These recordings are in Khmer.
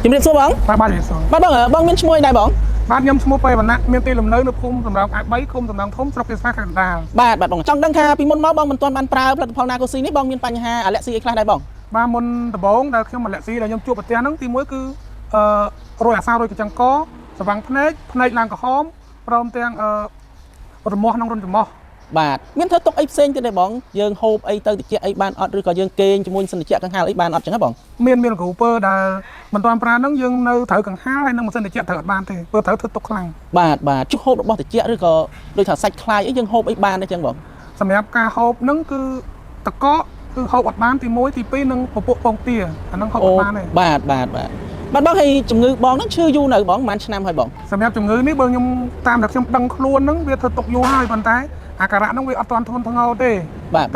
ជំរាបសួរបងបាទជំរាបសួរបងមានឈ្មោះដែរបងបាទខ្ញុំឈ្មោះប៉ៃវណ្ណៈមានទីលំនៅនៅភូមិសំរោងអា3ឃុំសំរោងធំស្រុកវាស្វាខេត្តកណ្ដាលបាទបងចង់ដឹងថាពីមុនមកបងមិនទាន់បានប្រើផលិតផល Nacosi នេះបងមានបញ្ហាអាឡែស៊ីអីខ្លះដែរបងបាទមុនដំបូងដែលខ្ញុំអាឡែស៊ីដែលខ្ញុំជួបប្រទះហ្នឹងទី1គឺរោយអាសារោយកញ្ចឹងកស្វាំងភ្នែកឡើងក្រហមព្រមទាំងរមាស់ក្នុងរន្ធច្រមុះបាទមានធ្វើទុកអីផ្សេងទៀតទេបងយើងហូបអីទៅតិចអីបានអត់ឬក៏យើងគេងជាមួយសិនតិចកង្ហាលអីបានអត់ចឹងហ៎បងមានគ្រូពើដែលមិនទាន់ប្រើហ្នឹងយើងនៅត្រូវកង្ហាលហើយនឹងម៉ាស៊ីនតិចត្រូវអត់បានទេពើត្រូវធ្វើទុកខ្លាំងបាទជុះហូបរបស់តិចឬក៏ដូចថាសាច់ខ្លាយអីយើងហូបអីបានទេចឹងបងសម្រាប់ការហូបហ្នឹងគឺតកកគឺហូបអត់បានទី1ទី2នឹងពពួកពងទាអាហ្នឹងហូបអត់បានទេបាទបងហើយជំងឺបងហ្នឹងឈឺយូរនៅបងប្រហែលឆ្នាំហើយបងសម្រាប់ជំងឺនេះបើខ្ញុំតាមតែខ្ញុំដឹងខ្លួនហ្នឹងវាធ្វើទុកយូរហើយប៉ុន្តែអាការៈហ្នឹងវាអត់ទាន់ធ្ងន់ធ្ងរទេ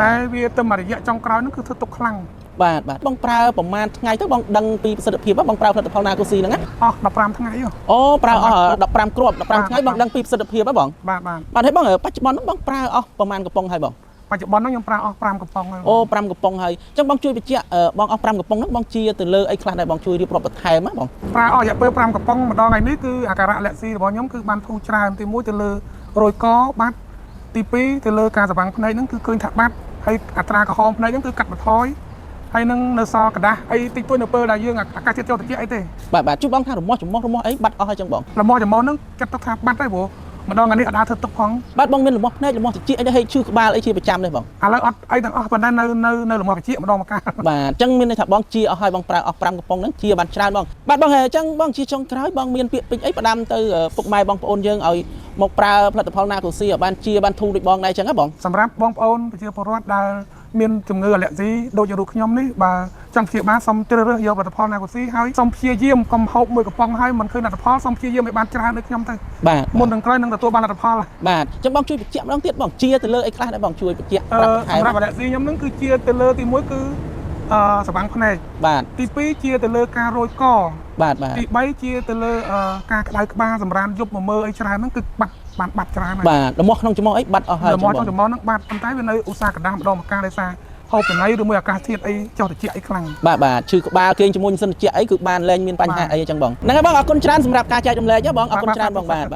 តែវាទៅមួយរយៈចុងក្រោយហ្នឹងគឺធ្វើទុកខ្លាំងបាទបងប្រើប្រហែលថ្ងៃទៅបងដឹងពីប្រសិទ្ធភាពបងប្រើផលិតផល Nacosi ហ្នឹងណាអស់15ថ្ងៃអូប្រើអស់15គ្រាប់15ថ្ងៃបងដឹងពីប្រសិទ្ធភាពហ៎បងបាទហើយបងបច្ចុប្បន្នហ្នឹងបងប្រើអស់ប្រហែលកំប៉ុងហើយបងបច្ចុប្បន្នហ្នឹងខ្ញុំប្រើអស់5កំប៉ុងហើយអូ5កំប៉ុងហើយអញ្ចឹងបងជួយបញ្ជាក់បងអស់5កំប៉ុងហ្នឹងបងជាទៅលើអីខ្លះដែរបងជួយរៀបរាប់បន្ថែមណាបងប្រើអស់រយៈពេល5កំប៉ុងម្ដងថ្ងៃនេះគឺអាការៈលាក់ស៊ីរបស់ខ្ញុំគឺបានធូរច្រើនទី1ទៅលើរោយកបាត់ទី2ទៅលើការស្វាំងភ្នែកហ្នឹងគឺឃើញថាបាត់ហើយអត្រាក្រហមភ្នែកហ្នឹងគឺកាត់បន្ថយហើយនឹងនៅសល់กระដាស់អីតិចតួចនៅពេលដែលយើងអាកាសធាតុចូលត្រជាក់អីទេបាទជួយបងថារមាស់ចំមាស់អីបាត់អស់ហើយចឹងបងរមាស់ចំមាស់ហ្នឹងចាត់ទុកថាបាត់ហើយព្រោះម្ដងថ្ងៃនេះអត់ដើរធ្វើទុកផងបាទបងមានរមាស់ភ្នែករមាស់ត្រជាក់អីដែរហើយឈឺក្បាលអីជាប្រចាំទេបងឥឡូវអត់អីទាំងអស់ប៉ុន្តែនៅរមាស់ត្រជាក់ម្ដងមកកាលបាទអញ្ចឹងមានន័យថាបងជាអស់ហើយបងប្រើអស់5កំប៉ុងហ្នឹងជាបានច្រើនបងបាទបងហើយអញ្ចឹងបងជាចុងក្រោយបងមានពាក្យពេចន៍អីផ្ដាំទៅពុកម៉ែបងប្អូនយើងឲ្យមកប្រើផលិតផល Nacosi ឲ្យបានធូរដូចបងដែរអញ្ចឹងហ៎បងសម្រាប់បងប្អូនប្រជាពលរដ្ឋដែលមានជំងឺអាឡែស៊ីដូចរូបខ្ញុំនេះបើចង់ព្យាបាលសូមជ្រើសរើសយកផលិតផល Nacosi ហើយសូមព្យាយាមកុំហូបមួយកំប៉ុងហើយមិនឃើញលទ្ធផលសូមព្យាយាមឲ្យបានច្រើនដូចខ្ញុំទៅបាទមុននឹងក្រោយនឹងទទួលបានលទ្ធផលបាទអញ្ចឹងបងជួយបញ្ជាក់ម្ដងទៀតបងជាទៅលើអីខ្លះដែរបងជួយបញ្ជាក់ប្រាប់ថែមសម្រាប់អាឡែស៊ីខ្ញុំនឹងគឺជាទៅលើទី1គឺស្វាំងភ្នែកបាទទី2ជាទៅលើការរោយកបាទទី3ជាទៅលើការក្តៅក្បាលសម្រានយប់មើលអីច្រើនហ្នឹងគឺបាត់ច្រើនហើយបាទរមាស់ក្នុងច្រមុះអីបាត់អស់ហើយរមាស់ក្នុងច្រមុះហ្នឹងបាត់ប៉ុន្តែវានៅឧស្សាហកម្មម្ដងម្កាលដោយសារហូបចំណីឬមួយអាកាសធាតុអីចុះត្រជាក់អីខ្លាំងបាទឈឺក្បាលគេងជាមួយសិនត្រជាក់អីគឺបានលែងមានបញ្ហាអីអញ្ចឹងបងហ្នឹងហើយបងអរគុណច្រើនសម្រាប់ការចែករំលែកបងអរគុណច្រើនបងបាទ